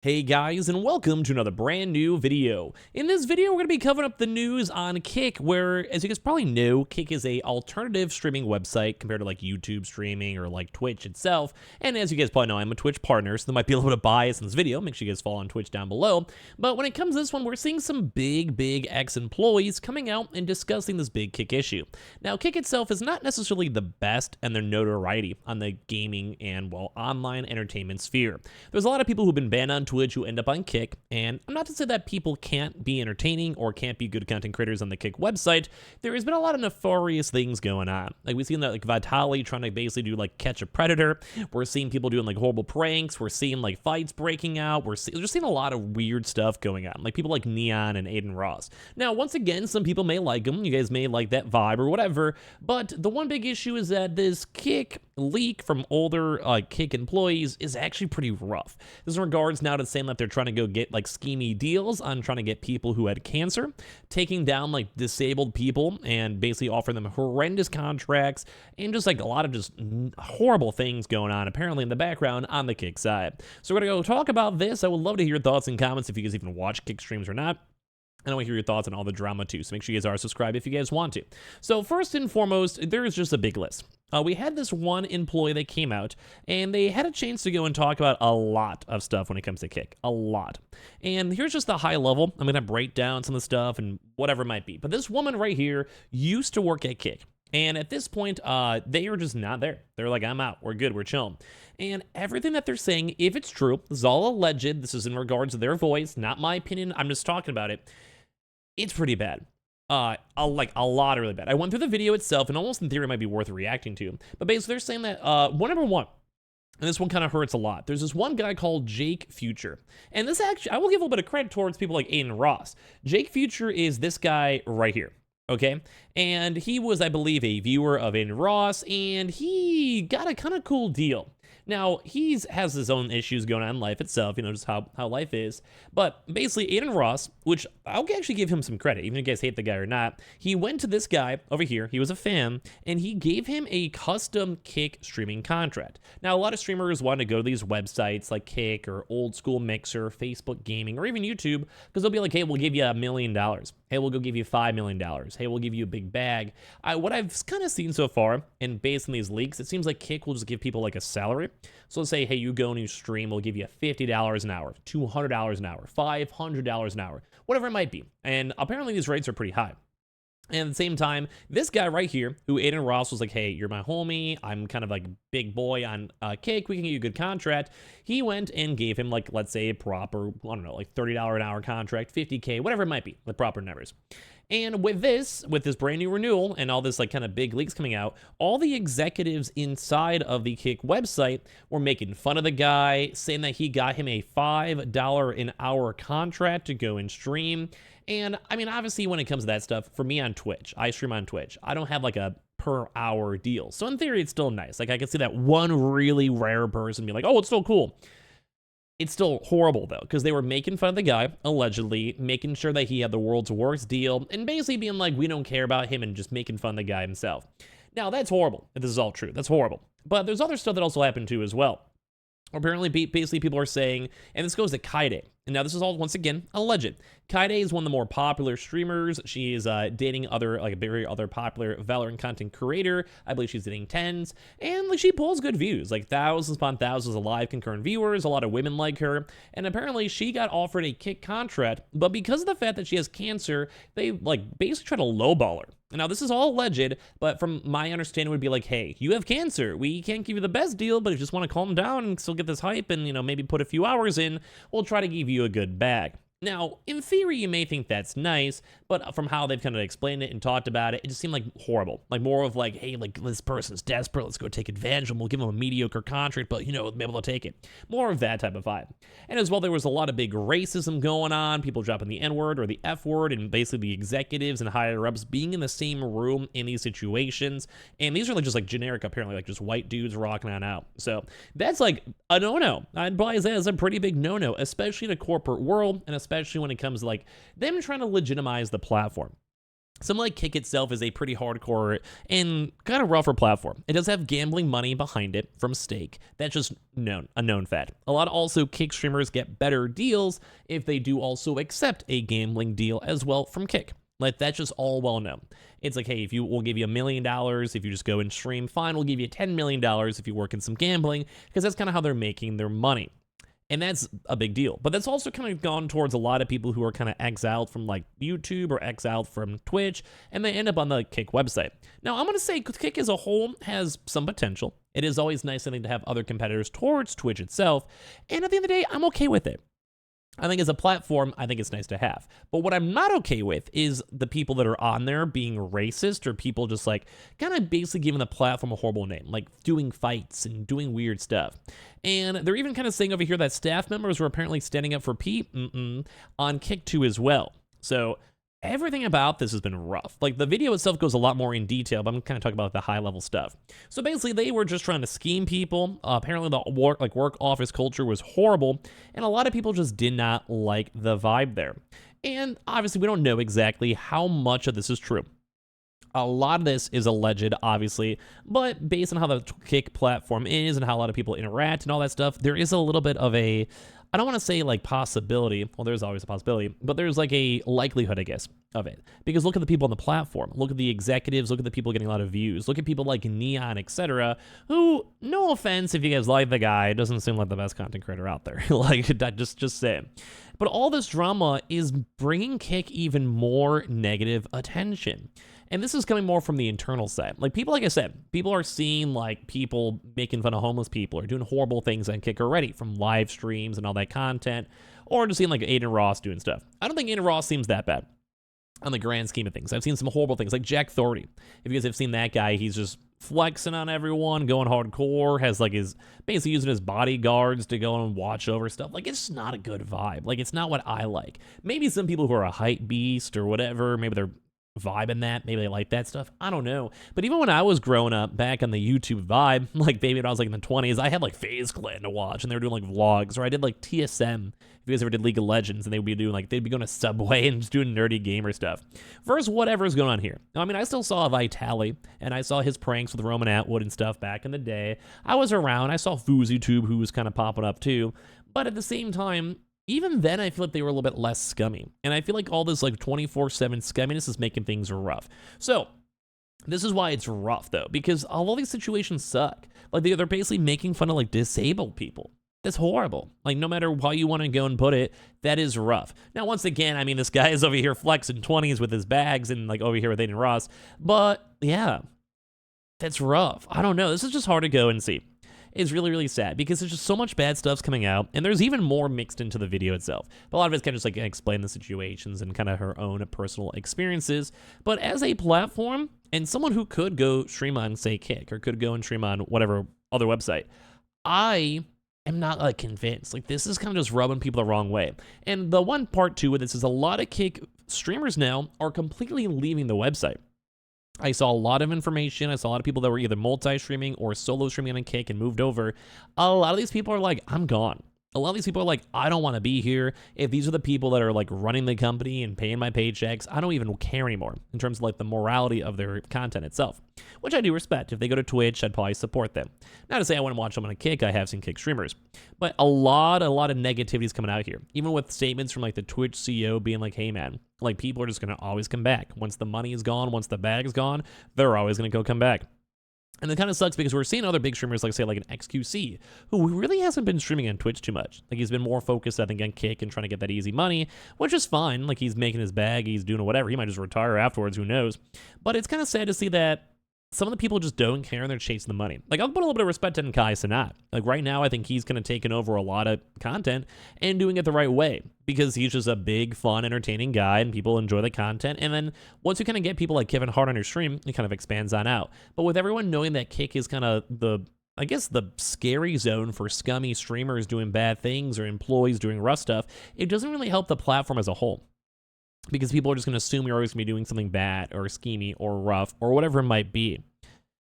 Hey guys, and welcome to another brand new video. In this video, we're going to be covering up the news on Kick, where, as you guys probably know, Kick is a alternative streaming website compared to like YouTube streaming or like Twitch itself. And as you guys probably know, I'm a Twitch partner, so there might be a little bit of bias in this video. Make sure you guys follow on Twitch down below. But when it comes to this one, we're seeing some big ex-employees coming out and discussing this big Kick issue. Now, Kick itself is not necessarily the best in their notoriety on the gaming and, well, online entertainment sphere. There's a lot of people who've been banned on Twitch who end up on Kick, and I'm not to say that people can't be entertaining or can't be good content creators on the Kick website. There has been a lot of nefarious things going on. Like, we've seen that, like, Vitali trying to basically do, like, catch a predator. We're seeing people doing, like, horrible pranks. We're seeing, like, fights breaking out. We're just seeing a lot of weird stuff going on. Like, people like Neon and Aiden Ross. Now, once again, some people may like them. You guys may like that vibe or whatever, but the one big issue is that this Kick leak from older Kick employees is actually pretty rough. This is in regards now to saying that they're trying to go get like schemy deals on trying to get people who had cancer, taking down like disabled people and basically offering them horrendous contracts, and just like a lot of just horrible things going on apparently in the background on the Kick side. So we're gonna go talk about this. I would love to hear your thoughts and comments if you guys even watch Kick streams or not. And I want to hear your thoughts on all the drama too, so make sure you guys are subscribed if you guys want to. So first and foremost, there is just a big list. We had this one employee that came out, and they had a chance to go and talk about a lot of stuff when it comes to Kick. A lot. And here's just the high level. I'm going to break down some of the stuff and whatever it might be. But this woman right here used to work at Kick. And at this point, they are just not there. They're like, I'm out. We're good. We're chilling. And everything that they're saying, if it's true, this is all alleged. This is in regards to their voice, not my opinion. I'm just talking about it. It's pretty bad. A lot really bad. I went through the video itself, and almost in theory it might be worth reacting to. But basically, they're saying that number one, and this one kind of hurts a lot. There's this one guy called Jake Future, and this actually, I will give a little bit of credit towards people like Aiden Ross. Jake Future is this guy right here. Okay, and he was, I believe, a viewer of Aiden Ross, and he got a kind of cool deal. Now, he has his own issues going on in life itself, you know, just how life is. But basically, Aiden Ross, which I'll actually give him some credit, even if you guys hate the guy or not, he went to this guy over here, he was a fan, and he gave him a custom Kick streaming contract. Now, a lot of streamers want to go to these websites like Kick or Old School Mixer, Facebook Gaming, or even YouTube, because they'll be like, hey, we'll give you $1 million. Hey, we'll go give you $5 million. Hey, we'll give you a big bag. What I've kind of seen so far, and based on these leaks, it seems like Kick will just give people like a salary. So let's say, hey, you go and you stream, we'll give you $50 an hour, $200 an hour, $500 an hour, whatever it might be. And apparently these rates are pretty high. And at the same time, this guy right here, who Aiden Ross was like, hey, you're my homie, I'm kind of like big boy on Kick, we can get you a good contract. He went and gave him like, let's say a proper, I don't know, like $30 an hour contract, 50K, whatever it might be, the proper numbers. And with this brand new renewal and all this like kind of big leaks coming out, all the executives inside of the Kick website were making fun of the guy, saying that he got him a $5 an hour contract to go and stream. And I mean, obviously when it comes to that stuff, for me on Twitch, I stream on Twitch, I don't have like a per hour deal. So in theory, it's still nice. Like I could see that one really rare person be like, oh, it's still cool. It's still horrible, though, because they were making fun of the guy, allegedly, making sure that he had the world's worst deal, and basically being like, we don't care about him, and just making fun of the guy himself. Now, that's horrible, if this is all true. That's horrible. But there's other stuff that also happened, too, as well. Apparently, basically, people are saying, and this goes to Kyedae. And now this is all, once again, alleged. Kyedae is one of the more popular streamers. She is dating a very other popular Valorant content creator. I believe she's dating tens. And like she pulls good views, like thousands upon thousands of live concurrent viewers. A lot of women like her. And apparently she got offered a Kick contract. But because of the fact that she has cancer, they like basically try to lowball her. Now, this is all alleged, but from my understanding would be like, hey, you have cancer. We can't give you the best deal, but if you just want to calm down and still get this hype and, you know, maybe put a few hours in, we'll try to give you a good bag. Now, in theory, you may think that's nice, but from how they've kind of explained it and talked about it, it just seemed like horrible. Like more of like, hey, like this person's desperate, let's go take advantage of them, we'll give them a mediocre contract, but, you know, be able to take it. More of that type of vibe. And as well, there was a lot of big racism going on, people dropping the N-word or the F-word, and basically the executives and higher-ups being in the same room in these situations. And these are like just like generic, apparently, like just white dudes rocking on out. So that's like a no-no. I'd probably say that's a pretty big no-no, especially in a corporate world, and especially when it comes to like them trying to legitimize the platform. Something like Kick itself is a pretty hardcore and kind of rougher platform. It does have gambling money behind it from stake. That's just a known fact. A lot of also Kick streamers get better deals if they do also accept a gambling deal as well from Kick. Like, that's just all well known. It's like, hey, we'll give you $1 million if you just go and stream. Fine, we'll give you $10 million if you work in some gambling, because that's kind of how they're making their money. And that's a big deal. But that's also kind of gone towards a lot of people who are kind of exiled from like YouTube or exiled from Twitch, and they end up on the Kick website. Now, I'm going to say Kick as a whole has some potential. It is always nice, I think, to have other competitors towards Twitch itself. And at the end of the day, I'm okay with it. I think as a platform, I think it's nice to have. But what I'm not okay with is the people that are on there being racist, or people just like kind of basically giving the platform a horrible name, like doing fights and doing weird stuff. And they're even kind of saying over here that staff members were apparently standing up for Pete on Kick 2 as well. So everything about this has been rough. Like, the video itself goes a lot more in detail, but I'm kind of talking about the high-level stuff. So basically, they were just trying to scheme people. Apparently, the work office culture was horrible, and a lot of people just did not like the vibe there. And obviously, we don't know exactly how much of this is true. A lot of this is alleged, obviously, but based on how the Kick platform is and how a lot of people interact and all that stuff, there is a little bit of a, I don't want to say like possibility, well, there's always a possibility, but there's like a likelihood, I guess, of it. Because look at the people on the platform, look at the executives, look at the people getting a lot of views, look at people like Neon, etc., who, no offense if you guys like the guy, doesn't seem like the best content creator out there. Like, just saying. But all this drama is bringing Kick even more negative attention. And this is coming more from the internal side. Like, people, like I said, people are seeing, like, people making fun of homeless people or doing horrible things on Kick already, from live streams and all that content, or just seeing, like, Aiden Ross doing stuff. I don't think Aiden Ross seems that bad on the grand scheme of things. I've seen some horrible things, like Jack Thorty. If you guys have seen that guy, he's just flexing on everyone, going hardcore, has, like, his, basically using his bodyguards to go and watch over stuff. Like, it's just not a good vibe. Like, it's not what I like. Maybe some people who are a hype beast or whatever, maybe they're vibing that, maybe they like that stuff, I don't know. But even when I was growing up back on the YouTube vibe, like maybe when I was like in the 20s, I had like FaZe Clan to watch, and they were doing like vlogs, or I did like TSM, if you guys ever did League of Legends, and they would be doing like, they'd be going to Subway and just doing nerdy gamer stuff versus whatever's going on here. I mean, I still saw Vitali, and I saw his pranks with Roman Atwood and stuff back in the day. I was around, I saw FoozyTube, who was kind of popping up too, but at the same time, even then, I feel like they were a little bit less scummy. And I feel like all this like 24/7 scumminess is making things rough. So this is why it's rough, though, because all of these situations suck. Like, they're basically making fun of like disabled people. That's horrible. Like, no matter how you want to go and put it, that is rough. Now, once again, I mean, this guy is over here flexing 20s with his bags and like over here with Aiden Ross. But yeah, that's rough. I don't know. This is just hard to go and see. Is really, really sad because there's just so much bad stuff's coming out, and there's even more mixed into the video itself. But a lot of it's kind of just like explain the situations and kind of her own personal experiences. But as a platform, and someone who could go stream on, say, Kick, or could go and stream on whatever other website, I am not like convinced. Like, this is kind of just rubbing people the wrong way. And the one part too with this is a lot of Kick streamers now are completely leaving the website. I saw a lot of information. I saw a lot of people that were either multi-streaming or solo streaming on Kick and moved over. A lot of these people are like, I'm gone. A lot of these people are like, I don't want to be here. If these are the people that are like running the company and paying my paychecks, I don't even care anymore in terms of like the morality of their content itself, which I do respect. If they go to Twitch, I'd probably support them. Not to say I wouldn't watch them on a Kick. I have seen Kick streamers, but a lot of negativity is coming out here. Even with statements from like the Twitch CEO being like, hey man, like people are just going to always come back. Once the money is gone, once the bag is gone, they're always going to come back. And it kind of sucks because we're seeing other big streamers, like say like an XQC, who really hasn't been streaming on Twitch too much. Like, he's been more focused, I think, on Kick and trying to get that easy money, which is fine. Like, he's making his bag, he's doing whatever. He might just retire afterwards, who knows? But it's kind of sad to see that some of the people just don't care and they're chasing the money. Like, I'll put a little bit of respect on Kai Cenat. Like, right now, I think he's kind of taken over a lot of content and doing it the right way because he's just a big, fun, entertaining guy and people enjoy the content. And then once you kind of get people like Kevin Hart on your stream, it kind of expands on out. But with everyone knowing that Kick is kind of the scary zone for scummy streamers doing bad things or employees doing rough stuff, it doesn't really help the platform as a whole. Because people are just going to assume you're always going to be doing something bad or schemy or rough or whatever it might be.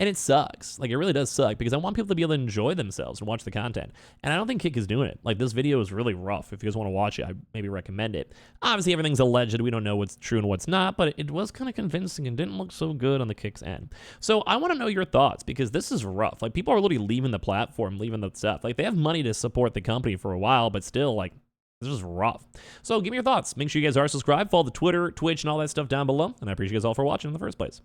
And it sucks. Like, it really does suck because I want people to be able to enjoy themselves and watch the content. And I don't think Kick is doing it. Like, this video is really rough. If you guys want to watch it, I maybe recommend it. Obviously, everything's alleged. We don't know what's true and what's not, but it was kind of convincing and didn't look so good on the Kick's end. So I want to know your thoughts because this is rough. Like, people are literally leaving the platform, leaving the stuff. Like, they have money to support the company for a while, but still, like, this is rough. So give me your thoughts. Make sure you guys are subscribed. Follow the Twitter, Twitch, and all that stuff down below. And I appreciate you guys all for watching in the first place.